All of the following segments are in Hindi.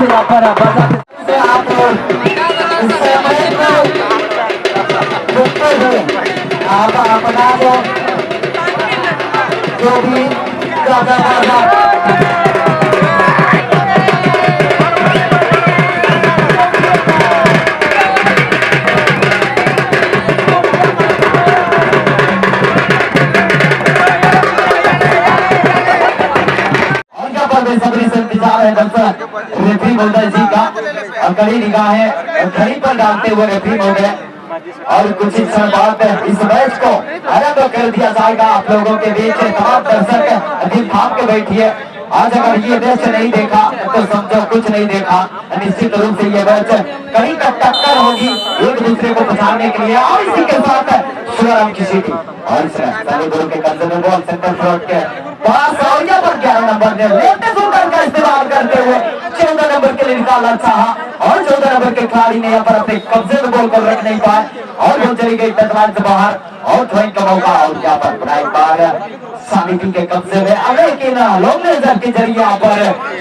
से यहाँ पर बजाते आप आप अपना जो भी सबरी से इंतजार है दर्शक रेफरी महोदय जी का और कड़ी निगाहें घड़ी पर डालते हुए रेफरी महोदय और कुछ ही क्षण बाद इस मैच को आरंभ कर दिया जाएगा। आप लोगों के बीच तमाम दर्शक दिल थाम के बैठिए। आज अगर ये मैच नहीं देखा तो समझो कुछ नहीं देखा। निश्चित रूप से ये मैच कड़ी का टक्कर होगी एक दूसरे को पछाड़ने के लिए। और इसी के साथ शिवराम की सीटी और के कब्जे में बॉल सेंटर फ्रंट के पास और यहाँ पर 11 नंबर ने लेफ्ट शोल्डर का इस्तेमाल करते हुए 14 नंबर के लिए निकालना चाहा और 14 नंबर के खिलाड़ी ने यहाँ पर अपने कब्जे में बॉल को रख नहीं पाए और वो चली गई टचलाइन से बाहर और थ्रोइंग का मौका। और यहाँ पर एक बार सानिपी के कब्जे में लेकिन लॉन्ग लेजर के जरिए यहाँ पर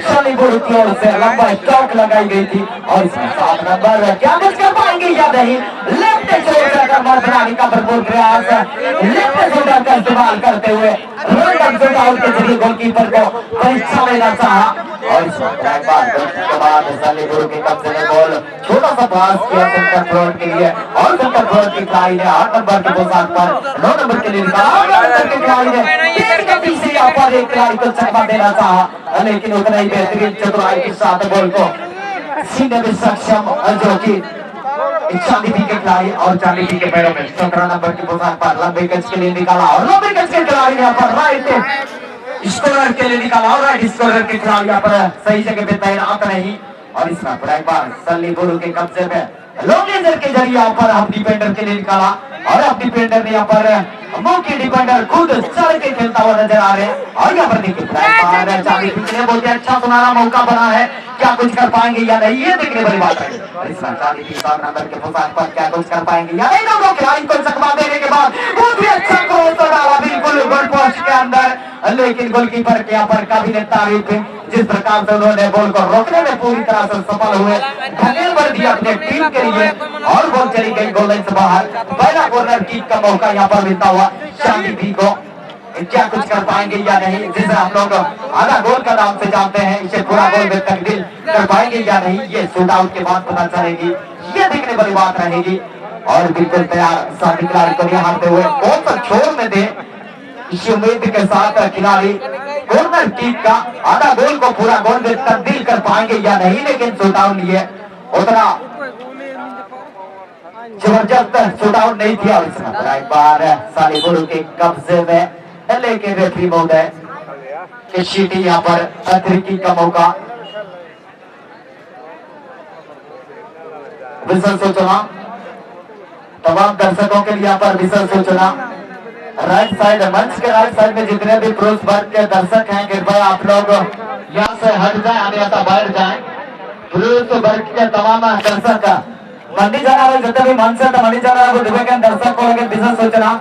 शनिपुर की ओर से लंबा स्ट्रोक लगाई गई थी और इसमें 7 नंबर क्या कुछ कर पाएंगे या नहीं। लेफ्ट शोल्डर का मार बनाने का भरपूर प्रयास लेफ्ट शोल्डर का इस्तेमाल करते हुए आउट के जरिए गोलकीपर को परीक्षा लेना चाहा और इसमें एक बार के बाद शनिपुर के कब्जे में बॉल छोटा सा पास किया सेंटर फ्रंट के लिए और सेंटर फ्रंट की खिलाड़ी ने 8 नंबर की पोशाक पर 9 नंबर के लिए निकाला के खिलाड़ी ने पीछे यहाँ पर एक खिलाड़ी को चकमा देना चाहा लेकिन उतना ही बेहतरीन चतुराई के साथ बॉल को सीने में सक्षम जो की चांदीपी के खिलाड़ी और चांदीपी के पैरों में 17 नंबर की पोशाक पर लंबे गज के लिए निकाला और लंबे गज के खिलाड़ी ने यहाँ पर राइट स्कोरर के लिए निकाला और राइट स्कोरर के खिलाड़ी यहाँ पर सही जगह पे तैनात नहीं। और इसमें एक बार सल्ली गुरु के कब्जे में लॉन्ग लेजर के जरिए यहाँ पर हाफ डिफेंडर के लिए निकाला और हाफ डिफेंडर ने यहाँ पर मुख्य डिफेंडर खुद चढ़ के खेलता हुआ नजर आ रहे हैं। और यहाँ पर देखिए बहुत ही अच्छा सुनहरा मौका बना है। क्या कुछ कर पाएंगे या नहीं ये देखने वाली बात है। नंबर के पोशाक पर क्या कुछ कर पाएंगे या नहीं। दोनों खिलाड़ी को चकमा देने के बाद बहुत ही अच्छा क्रॉस डाला बिल्कुल गोल पोस्ट के अंदर लेकिन गोलकीपर के यहाँ पर काबिल तारीफ जिस प्रकार से उन्होंने बॉल को रोकने में पूरी तरह से सफल हुए धन्यवाद दिया अपने टीम के लिए और बॉल चली गई गोल लाइन से बाहर। पहला कॉर्नर किक का मौका यहाँ पर मिलता हुआ शांति को क्या कुछ कर पाएंगे या नहीं जिसे हम लोग आधा गोल का नाम से जानते हैं। इसे पूरा गोल में तब्दील कर पाएंगे या नहीं ये शूट आउट के बाद पता चलेगी ये देखने वाली बात रहेगी। और बिल्कुल तैयार साथी खिलाड़ी को नहीं हारते हुए कौन सा छोड़ में दे इसी उम्मीद के साथ खिलाड़ी कॉर्नर किक का आधा गोल को पूरा गोल में तब्दील कर पाएंगे या नहीं। लेकिन शूट आउट लिए उतना जबरदस्त शूट आउट नहीं किया। एक बार साली गुरु के कब्जे में लेकिन रेफरी महोदय की शीटी यहाँ पर अतिरिक्त का मौका। विशेष सूचना तमाम दर्शकों के लिए यहाँ पर विशेष सूचना राइट साइड मंच के राइट साइड में जितने भी पुरुष वर्ग के दर्शक हैं कृपया आप लोग यहाँ से हट जाए अन्यथा बैठ जाए। पुरुष वर्ग के तमाम दर्शक मंडी जाना है जितने भी मंच से मंडी जाना है वो दिव्य दर्शक को लगे विशेष सूचना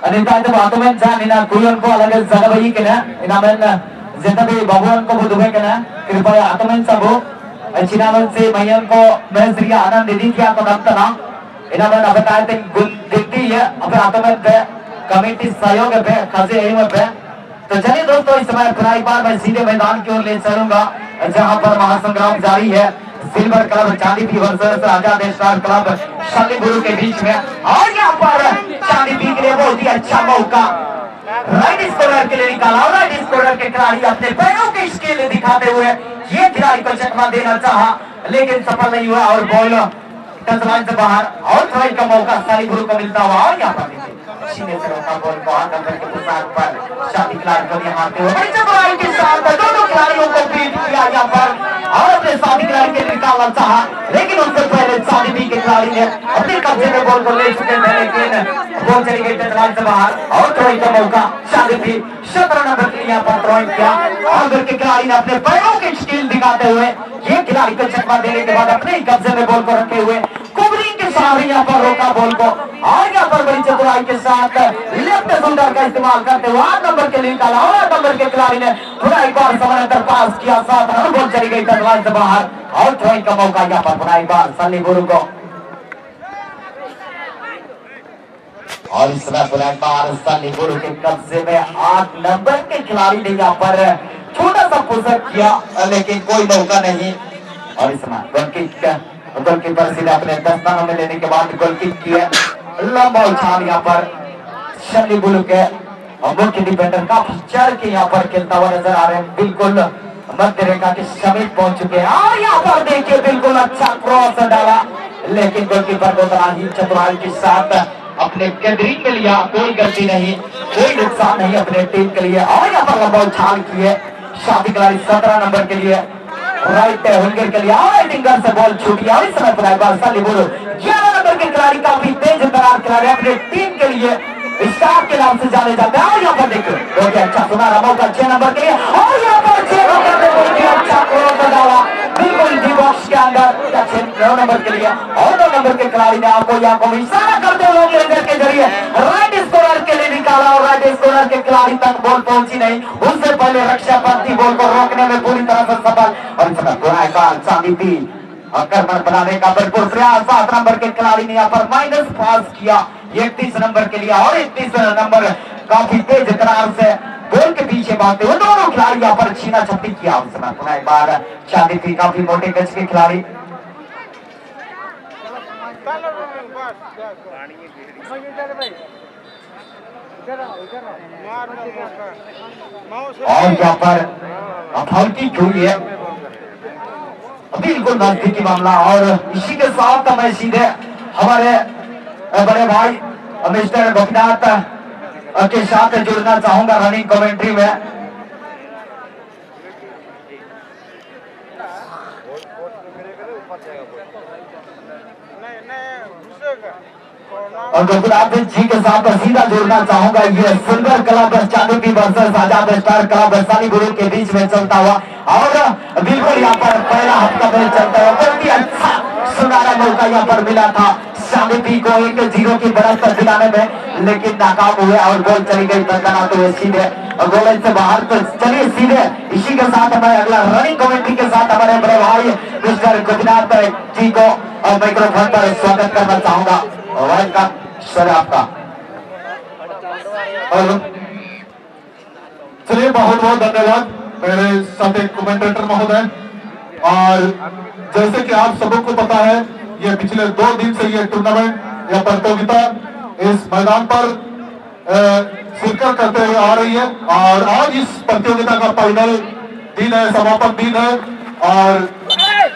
अधिकांश बातों में जान इना कुयन को अलग जगह वही के ना इना में जितना भी भगवान को वो दुबे के ना कृपया आत्मन सब चिनावन से मैयन को मैं श्री आनंद दीदी क्या तो नमता ना इना में अब कहते हैं दिखती है अपने आत्मन पे कमेटी सहयोग पे खासे एम पे। तो चलिए दोस्तों इस समय फिर एक बार मैं सीधे मैदान की ओर ले चलूंगा जहां पर महासंग्राम जारी है सिल्वर क्लब चांदीपी वर्सेस आजाद स्टार क्लब शनि गुरु के बीच में। और यहाँ पर चांदीपी के लिए बहुत ही अच्छा मौका राइट स्कोरर के लिए निकाला और राइट स्कोरर के खिलाड़ी अपने पैरों के स्किल दिखाते हुए ये खिलाड़ी को चकमा देना चाहा लेकिन सफल नहीं हुआ और बॉल टचलाइन से बाहर और थ्रोइंग का मौका शनि गुरु को मिलता हुआ। और यहाँ पर सीने से रोका बॉल को हाथ नंबर के पोशाक पर शादी खिलाड़ी को मारते हुए बड़ी चतुराई के साथ दोनों खिलाड़ियों को बीट किया यहाँ पर और अपने शादी खिलाड़ी के निकालना चाहा लेकिन उससे पहले शादी के खिलाड़ी ने अपने कब्जे में बॉल को ले चुके थे लेकिन बॉल चली गई टचलाइन से बाहर और थ्रोइंग का मौका शादी 17 नंबर के लिए यहाँ पर थ्रोइंग किया और उधर के खिलाड़ी ने अपने पैरों की स्किल दिखाते हुए ये खिलाड़ी को चकमा देने के बाद अपने कब्जे में बॉल को रखे हुए कुबरी के साथ यहाँ पर रोका बॉल को और यहाँ पर बड़ी चतुराई के साथ लेफ्ट शोल्डर का इस्तेमाल करते हुए 8 नंबर के लिए निकाला और 8 नंबर के खिलाड़ी ने पुनः एक बार समानांतर पास किया, 7 रन बॉल चली गई टचलाइन से बाहर और थ्रोइंग का मौका यहाँ पर पुनः एक बार सन्नी गुरु को। और इस समय पुनः एक बार सन्नी गुरु के कब्जे में 8 नंबर के खिलाड़ी ने यहाँ पर छोटा सा पुशअप किया लेकिन कोई मौका नहीं। और इस समय गोलकीपर सीधे अपने दस्तानों में लेने के बाद गोल किक किया, लंबा उछाल यहाँ पर सन्नी गुरु के मुख्य डिफेंडर काफी चढ़ के यहाँ पर खेलता हुआ नजर आ रहे हैं, बिल्कुल मध्य रेखा के समीप पहुंच चुके हैं। और यहाँ पर देखिए बिल्कुल अच्छा क्रॉस डाला लेकिन गोलकीपर को बड़ा ही चतुराई के साथ अपने केंद्रीय में लिया, कोई गलती नहीं, कोई नुकसान नहीं अपने टीम के लिए। और यहाँ पर लंबा उछाल किए शादी खिलाड़ी 17 नंबर के लिए राइट विंगर के लिए और फिंगर से बॉल छूटी और इस समय पर 11 नंबर के खिलाड़ी काफी तेज तरार खिलाड़ी अपने टीम के लिए स्टार के नाम से जाने जाते हैं। और यहाँ पर देखिए बहुत अच्छा सुनहरा मौका 6 नंबर के लिए और यहाँ पर 6 नंबर पे बहुत अच्छा क्रॉस डाला बिल्कुल डी बॉक्स के अंदर 9 नंबर के लिए और 9 नंबर के खिलाड़ी ने आपको यहाँ को इशारा करते हुए के जरिए राइट स्कोरर के लिए निकाला और राइट स्कोरर के खिलाड़ी तक बॉल पहुंची नहीं, उससे पहले रक्षा पंथी बॉल को रोकने में पूरी तरह से सफल। और इस समय चांदी आक्रमण बनाने का भरपूर प्रयास 7 नंबर के खिलाड़ी ने यहाँ पर माइनस पास किया 31 नंबर के लिए और 31 नंबर काफी तेज करार से बॉल के पीछे भागते हुए दोनों खिलाड़ी यहाँ पर छीना झपटी किया। उस समय पुनः एक बार चांदी थी काफी मोटे गज के खिलाड़ी और यहाँ पर फाउल किक हुई है, बिल्कुल नजदीकी मामला। और इसी के साथ मैं सीधे हमारे बड़े भाई मिस्टर गोपीनाथ के साथ जुड़ना चाहूंगा रनिंग कमेंट्री में। और गोपीनाथ जी के साथ सीधा जुड़ना चाहूंगा। ये सिल्वर क्लब चांदी वर्सेस आजाद स्टार क्लब सालीपुर के बीच में चलता हुआ और बिल्कुल यहाँ पर पहला हफ्ता में चलता हुआ बहुत ही अच्छा सुनहरा मौका यहाँ पर मिला था चांदी को 1-0 की बढ़त दिलाने में, लेकिन नाकाम हुए और गोल चली गई तकराते हुए सीधे गोल से बाहर। तो चलिए सीधे इसी के साथ मैं अगला रनिंग कमेंट्री के साथ हमारे बड़े भाई मिस्टर गोपीनाथ जी को माइक्रोफोन पर स्वागत करना चाहूंगा। वेलकम सर आपका। चलिए बहुत बहुत धन्यवाद मेरे साथ एक कमेंटेटर महोदय। और जैसे कि आप सबों को पता है ये पिछले 2 दिन से ये टूर्नामेंट या प्रतियोगिता इस मैदान पर शिरकत करते हुए आ रही है और आज इस प्रतियोगिता का फाइनल दिन है, समापन दिन है। और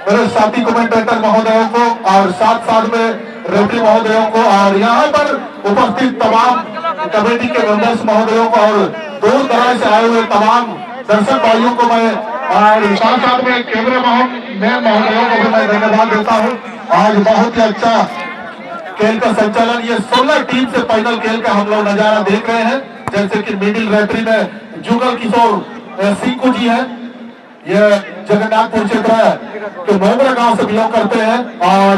मेरे साथी कमेंटेटर महोदयों को और साथ में रेफरी महोदयों को और यहाँ पर उपस्थित तमाम कमेटी के मेंबर्स महोदयों को और दूर दराज से आए हुए तमाम दर्शक भाइयों को मैं और साथ में कैमरे महोदयों को भी मैं धन्यवाद देता हूँ। आज बहुत ही अच्छा खेल का संचालन, ये 16 टीम से फाइनल खेल का हम लोग नजारा देख रहे हैं। जैसे कि मिडिल रेफरी में जुगल किशोर सिंह जी है, ये जगन्नाथपुर क्षेत्र के मोगरा गांव से बिलोंग करते हैं। और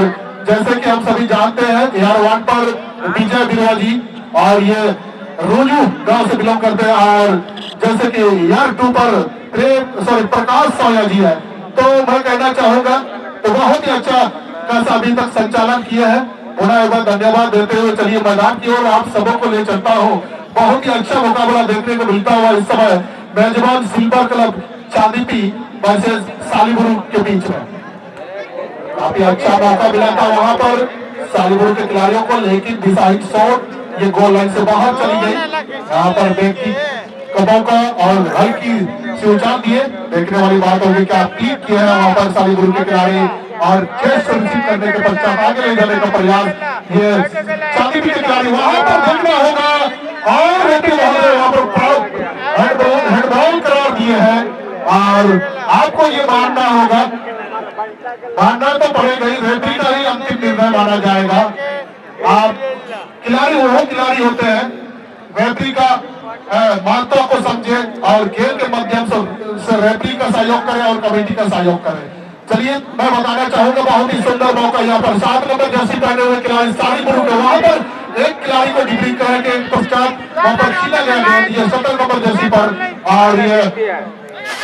जैसे कि हम सभी जानते हैं यार 1 पर विजय बिरवा जी और ये रोजू गांव से बिलोंग करते हैं। और जैसे कि यार 2 पर प्रकाश सोया जी है। तो मैं कहना चाहूंगा तो बहुत ही अच्छा कैसा अभी तक संचालन किया है, उन्हें एक बार धन्यवाद देते हुए चलिए मैदान की ओर आप सबों को ले चलता हूँ। बहुत ही अच्छा मुकाबला देखने को मिलता हुआ इस समय मेजबान सिल्वर क्लब चांदीपी वर्सेस सालीपुर के बीच में काफी अच्छा मौका मिला था वहां पर सालीपुर के खिलाड़ियों को, लेकिन डिसाइड शॉट ये गोल लाइन से बाहर चली गई। यहाँ पर व्यक्ति कदों का और हल्की से उछाल दिए, देखने वाली बात होगी कि आप ठीक किया है वहां पर सालीपुर के खिलाड़ी और कैच सुनिश्चित करने के पश्चात आगे ले जाने का प्रयास ये चांदीपी के खिलाड़ी वहां पर देखना होगा। और वहां पर हैंडबॉल करार दिए हैं और आपको ये मानना होगा, मानना तो पड़ेगा ही, रेफरी का ही अंतिम निर्णय माना जाएगा। आप खिलाड़ी वो खिलाड़ी होते हैं, रेफरी का महत्व को समझे और खेल के माध्यम से रेफरी का सहयोग करें और कमेटी का सहयोग करें। चलिए मैं बताना चाहूंगा बहुत ही सुंदर मौका यहाँ पर 7 नंबर जर्सी पहने हुए खिलाड़ी सारी गुरु के वहां पर एक खिलाड़ी को डिग्री करके पश्चात वहां पर खींचा गया ये 17 नंबर जर्सी पर। और ये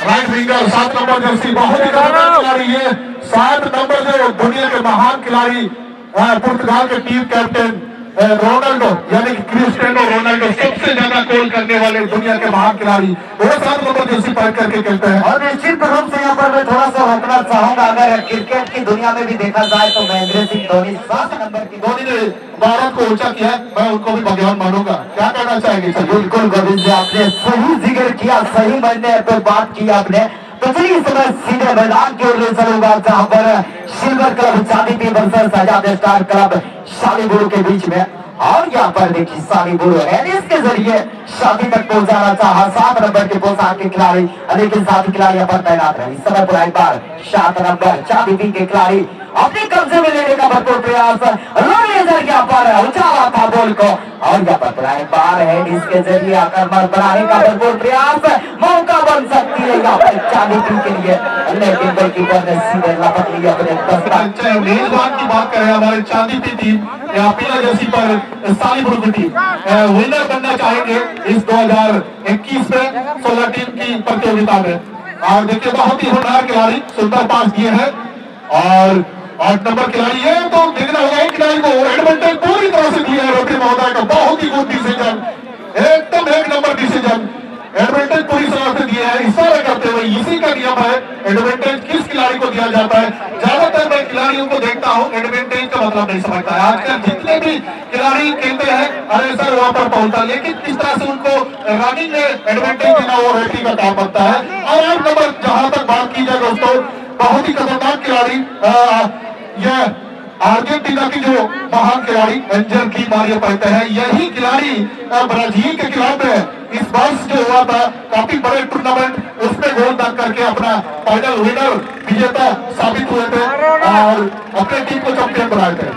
राइट विंगर 7 नंबर जर्सी बहुत ही खतरनाक खिलाड़ी है। 7 नंबर जो दुनिया के महान खिलाड़ी पुर्तगाल के टीम कैप्टन रोनाल्डो यानी कि क्रिस्टियानो रोनाल्डो सबसे ज्यादा गोल करने वाले दुनिया के महान खिलाड़ी वो 7 नंबर जर्सी पहन करके खेलते हैं। और निश्चित रूप से यहाँ पर मैं थोड़ा सा रोकना चाहूंगा, अगर क्रिकेट की दुनिया में भी देखा जाए तो महेंद्र सिंह धोनी 7 नंबर की धोनी ने भारत को ऊंचा किया, मैं उनको भी भगवान मानूंगा। क्या कहना चाहेंगे? बिल्कुल गोविंद जी, आपने सही जिक्र किया, सही महीने पे बात की आपने। तो चलिए इस समय सीधे मैदान की ओर ले चलूंगा जहां पर सिल्वर क्लब चांदीपी वर्सेस आजाद स्टार क्लब सालीबुरु के बीच में। और यहाँ पर देखिए सालीबुरु एलिस के जरिए शादी तक पहुंचाना चाहा 7 नंबर के पोशाक के खिलाड़ी, लेकिन साथी खिलाड़ी यहाँ पर तैनात रहे। इस समय पर एक बार 7 नंबर चांदीपी के खिलाड़ी अपने कब्जे में लेने का भरपूर प्रयास, लेजर यहाँ पर उछाला था बॉल को और यहाँ पर एक बार है इसके जरिए आक्रमण बनाने का भरपूर प्रयास, मौका बन सकती है यहाँ पर चांदीपी के लिए, लेकिन गोलकीपर ने सीधे लपक लिया अपने मेजबान की बात करें हमारे चांदीपी टीम या पीला जर्सी पर सालीबुरु की टीम विनर बनना चाहेंगे इस 2021 में 16 टीम की प्रतियोगिता में। और देखिए बहुत ही होनहार खिलाड़ी सुंदर पास दिए हैं और 8 नंबर खिलाड़ी है तो देखना होगा एक खिलाड़ी को एडवांटेज पूरी तरह से दिया है रेफरी महोदय का, बहुत ही गुड डिसीजन, एकदम 1 नंबर डिसीजन, एडवांटेज पूरी तरह से दिया है। इशारा करते हुए इसी का नियम है एडवांटेज किस खिलाड़ी को दिया जाता है। ज्यादातर मैं खिलाड़ियों को देखता हूँ एडवांटेज का मतलब नहीं समझता है। आजकल जितने भी खिलाड़ी खेलते हैं अरे सर वहां पर पहुंचा, लेकिन किस तरह से उनको रनिंग में एडवांटेज देना वो रेफरी का काम बनता है। और 8 नंबर जहां तक बात की जाए दोस्तों बहुत ही खतरनाक खिलाड़ी यह अर्जेंटीना की जो महान खिलाड़ी एंजल डी मारिया कहते हैं, यही खिलाड़ी ब्राजील के खिलाफ इस वर्ष जो हुआ था काफी बड़े टूर्नामेंट उसमें गोल दाग करके अपना फाइनल विनर विजेता साबित हुए थे और अपने टीम को चैंपियन बनाए थे।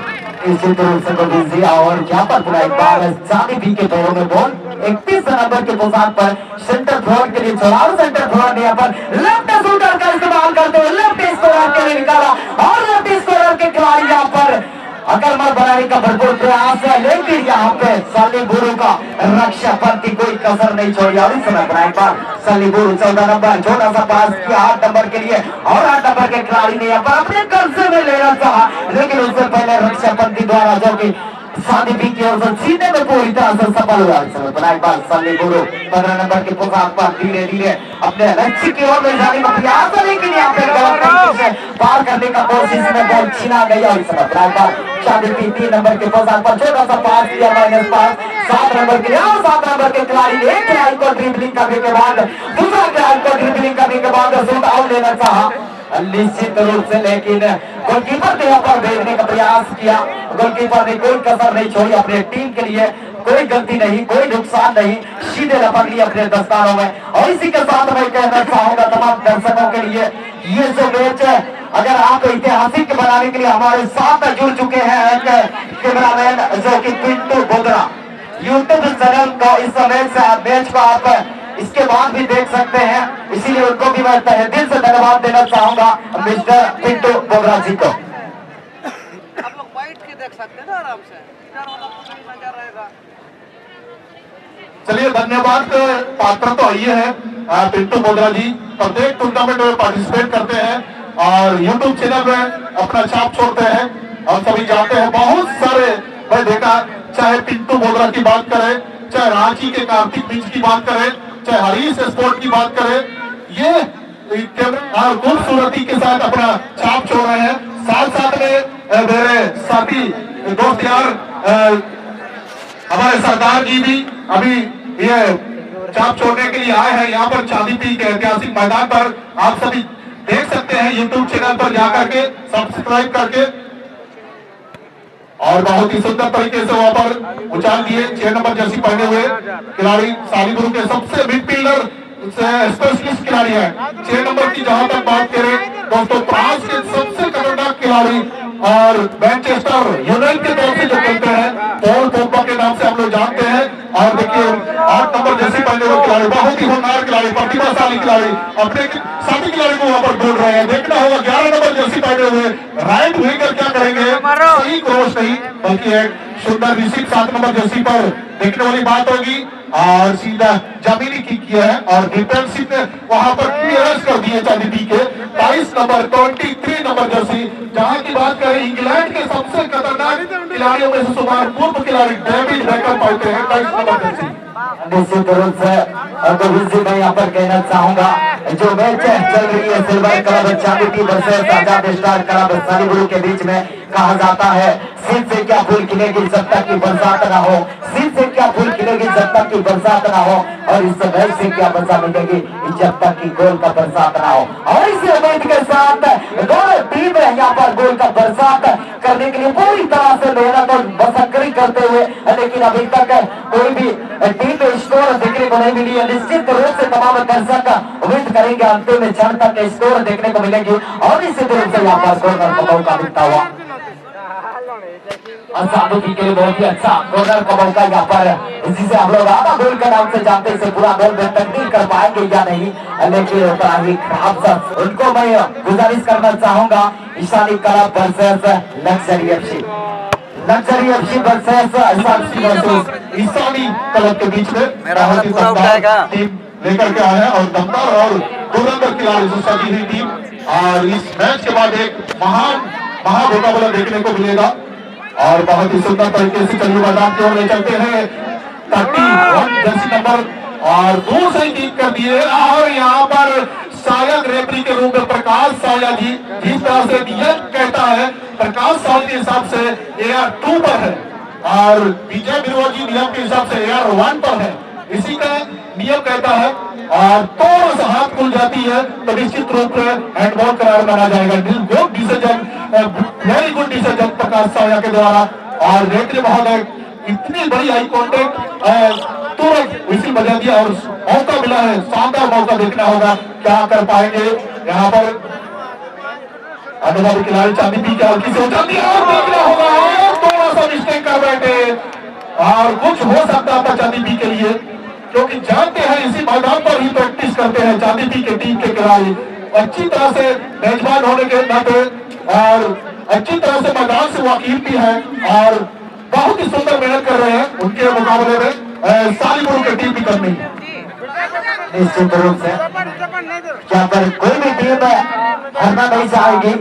इसी तरह से गोविंद जी और यहाँ पर पूरा एक बार चांदीपी के दौरों में बॉल 31 नंबर के पोशाक पर सेंटर फॉरवर्ड के लिए छोड़ा और सेंटर फॉरवर्ड ने यहाँ पर लेफ्ट शूटर का इस्तेमाल करते हुए लेफ्ट स्कोरर के लिए निकाला और लेफ्ट स्कोरर के खिलाड़ी यहाँ पर आक्रमण बनाने का भरपूर प्रयास है, लेकिन यहाँ पे सालीबुरु का रक्षा पंथी कोई कसर नहीं छोड़ी। और इस समय पर एक बार सालीबुरु 14 नंबर छोटा सा पास किया 8 नंबर के लिए और 8 नंबर के खिलाड़ी ने यहाँ पर अपने कब्जे में लेना चाहा, लेकिन उससे पहले रक्षा पंथी द्वारा जो की सालीबी की ओर से सीधे में पूरी तरह से सफल हुआ। एक बार सालीबुरु 15 नंबर के पोशाक पर धीरे धीरे अपने लक्ष्य की ओर ले जाने का प्रयास है, लेकिन यहाँ पे गलत तरीके से पार करने का कोशिश में बॉल छीना गई। और इस बार चांदीपी 3 नंबर के पोशाक पर छोटा सा पास किया माइनस पास 7 नंबर के लिए और 7 नंबर के खिलाड़ी ने एक खिलाड़ी को ड्रिबलिंग करने के बाद दूसरा खिलाड़ी को ड्रिबलिंग करने के बाद शूट आउट लेना चाहा निश्चित रूप से, लेकिन गोलकीपर ने यहाँ पर भेजने का प्रयास किया। गोलकीपर ने कोई कसर नहीं छोड़ी, अपने टीम के लिए कोई गलती नहीं, कोई नुकसान नहीं, सीधे लपक लिया अपने दस्तानों में। और इसी के साथ मैं कहना चाहूंगा तमाम दर्शकों के लिए ये जो मैच है अगर आप ऐतिहासिक बनाने के लिए हमारे साथ जुड़ चुके हैं कैमरामैन जो कि पिंटू बोदरा यूट्यूब चैनल को इस समय से मैच को आप इसके बाद भी देख सकते हैं, इसीलिए उनको भी मैं तहे दिल से धन्यवाद देना चाहूंगा मिस्टर पिंटू बोगरा जी को। आप लोग बैठ के देख सकते हैं ना आराम से, इधर वाला तो नहीं मजा रहेगा। चलिए धन्यवाद पात्र तो ये है पिंटू बोगरा जी, प्रत्येक टूर्नामेंट में पार्टिसिपेट करते हैं और यूट्यूब चैनल में अपना छाप छोड़ते हैं और सभी जानते हैं बहुत सारे मैं देखा, चाहे पिंटू बोगरा की बात करें, चाहे रांची के कार्तिक बीच की बात करें, चाहे हरीश स्पोर्ट की बात करें, ये खूबसूरती के साथ अपना छाप छोड़ रहे हैं। साथ साथ में मेरे साथी दोस्त यार हमारे सरदार जी भी अभी ये छाप छोड़ने के लिए आए हैं यहाँ पर चांदीपी के ऐतिहासिक मैदान पर। आप सभी देख सकते हैं यूट्यूब चैनल पर जाकर के सब्सक्राइब करके और बहुत ही सुंदर तरीके से वहां पर उछाल दिए 6 नंबर जर्सी पहने हुए खिलाड़ी सालीबुरु के सबसे मिडफील्डर स्पेशलिस्ट खिलाड़ी है। 6 नंबर की जहां तक बात करें दोस्तों फ्रांस के सबसे खतरनाक खिलाड़ी और मैनचेस्टर यूनाइटेड की तरफ से जो खेलते हैं पॉल पोग्बा के नाम से हम लोग जानते हैं, और देखिए 8 नंबर जर्सी पहने हुए खिलाड़ी, बहुत ही होनहार खिलाड़ी, प्रतिभाशाली खिलाड़ी, अपने साथी खिलाड़ी को वहां पर बोल रहे हैं। देखना होगा 11 नंबर जर्सी पहने हुए राइट विंगर क्या करेंगे, सही क्रॉस नहीं बल्कि एक सुंदर रिसीव 7 नंबर जर्सी पर देखने वाली बात होगी। और सीधा जमीनी किक किया है और डिफेंसिव ने वहां पर क्लियरेंस कर दिए चांदी के 22 नंबर 23 नंबर जर्सी। जहां की बात करें इंग्लैंड के सबसे खतरनाक खिलाड़ियों में से शुमार पूर्व खिलाड़ी डेविड बेकहम पाते हैं 22 नंबर जर्सी। निश्चित रूप से मैं यहाँ पर कहना चाहूंगा, जो मैच चल रही है सिल्वर क्लब चांदी वर्सेस आजाद स्टार क्लब सालीबुरु के बीच में, कहा जाता है सिर से क्या फूल खिलेगी जब तक की बरसात ना हो, सिर से क्या फूल खिलेगी जब तक की बरसात ना हो, और इस मैच से क्या बचा मिलेगी जब तक की गोल का बरसात ना हो। और इसी उम्मीद के साथ दोनों टीम है यहाँ पर गोल का बरसात करने के लिए पूरी तरह से मेहनत और मशक्कत करते हुए, लेकिन अभी तक कोई भी टीम में स्कोर देखने को नहीं मिली है। निश्चित रूप से तमाम दर्शक उम्मीद करेंगे अंतिम क्षण तक स्कोर देखने को मिलेगी और निश्चित रूप से यहाँ पर कॉर्नर का मौका मिलता हुआ साधुकी के लिए बहुत ही अच्छा कॉर्नर का मौका यहाँ पर, जिसे हम लोग आधा गोल के नाम से जानते हैं, पूरा गोल में तब्दील कर पाएंगे या नहीं, लेकिन उतना ही खराब सब उनको मैं गुजारिश करना चाहूंगा। Ishani club versus luxury FC, luxury FC versus Ishani club के बीच में बहुत ही शानदार टीम लेकर के आए हैं और दमदार और धुरंधर खिलाड़ी से सजी हुई टीम। और इस मैच के बाद एक महामुकाबला देखने को मिलेगा और बहुत ही सुंदर तरीके से चलिए मैदान की ओर ले चलते हैं। 31 जर्सी नंबर और दूर से ही टीम कर दिए और यहाँ पर शायद रेफरी के रूप में प्रकाश साया जी, जिस तरह से नियम कहता है प्रकाश साया के हिसाब से AR2 पर है और विजय बिरवा जी नियम के हिसाब से AR1 पर है, इसी का नियम कहता है। और थोड़ा सा हाथ खुल जाती है तो निश्चित रूप से हैंडबॉल करार माना जाएगा। Good decision, very good decision Prakash Saya के द्वारा। और रेफरी महोदय इतनी बड़ी हाई कॉन्टेक्ट तुरंत विसिल बजा दिया और मौका मिला है, शानदार मौका देखना होगा क्या कर पाएंगे यहाँ पर अनुभवी खिलाड़ी चांदी पी के हल्की से उछल दिया और देखना होगा और थोड़ा सा मिस्टेक कर बैठे और कुछ हो सकता था चांदी पी के लिए, क्योंकि जानते हैं इसी मैदान पर ही प्रैक्टिस करते हैं चांदी पी के टीम के खिलाड़ी अच्छी तरह से मेजबान होने के नाते और अच्छी तरह से मैदान से वाकिफ भी है और बहुत ही सुंदर मेहनत कर रहे हैं। उनके मुकाबले में सालीबुरु की टीम भी कर रही है। निश्चित रूप से क्या पर कोई भी टीम हारना नहीं चाहेगी।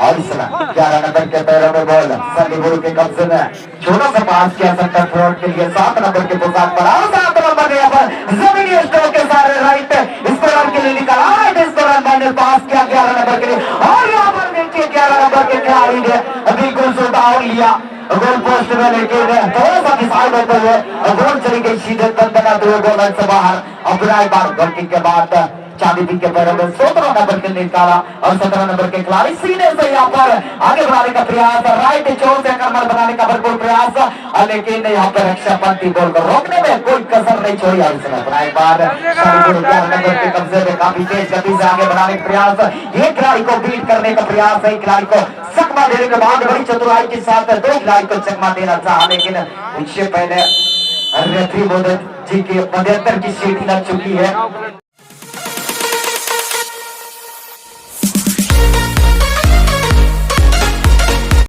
और इस 11 नंबर के पैरों में बॉल सालीबुरु के कब्जे में, छोटा सा पास किया सेंटर फ्रंट के लिए 7 नंबर के पोशाक पर, और 7 नंबर यहाँ पर जमीनी स्ट्रोक के सारे राइट स्कोरर के लिए निकाला, राइट स्कोरर मैंने पास किया 11 नंबर के लिए और यहाँ पर देखिए 11 नंबर के खिलाड़ी ने बिल्कुल सुधार लिया गोल पोस्ट में, लेकिन थोड़ा सा डिसाइड होते हुए गोल चली गई सीधे बनाते हुए गोल से बाहर। अब बार गोल के बाद चांदी के पैरों में 17 नंबर के निकाला और 17 नंबर के खिलाड़ी सीने से यहाँ पर आगे बढ़ाने का प्रयास, राइट चोर से कमर बनाने का भरपूर प्रयास, लेकिन यहाँ पर रक्षापंथी बॉल को रोकने में कोई कसर नहीं छोड़ी। और इस बार 11 नंबर के कब्जे में काफी तेज गति से आगे बढ़ाने का प्रयास, एक खिलाड़ी को बीट करने का प्रयास है, खिलाड़ी को चकमा देने के बाद बड़ी चतुराई के साथ 2 खिलाड़ी को चकमा देना चाहा, लेकिन उससे पहले रेफरी महोदय जी के मध्यंतर की सीटी लग चुकी है।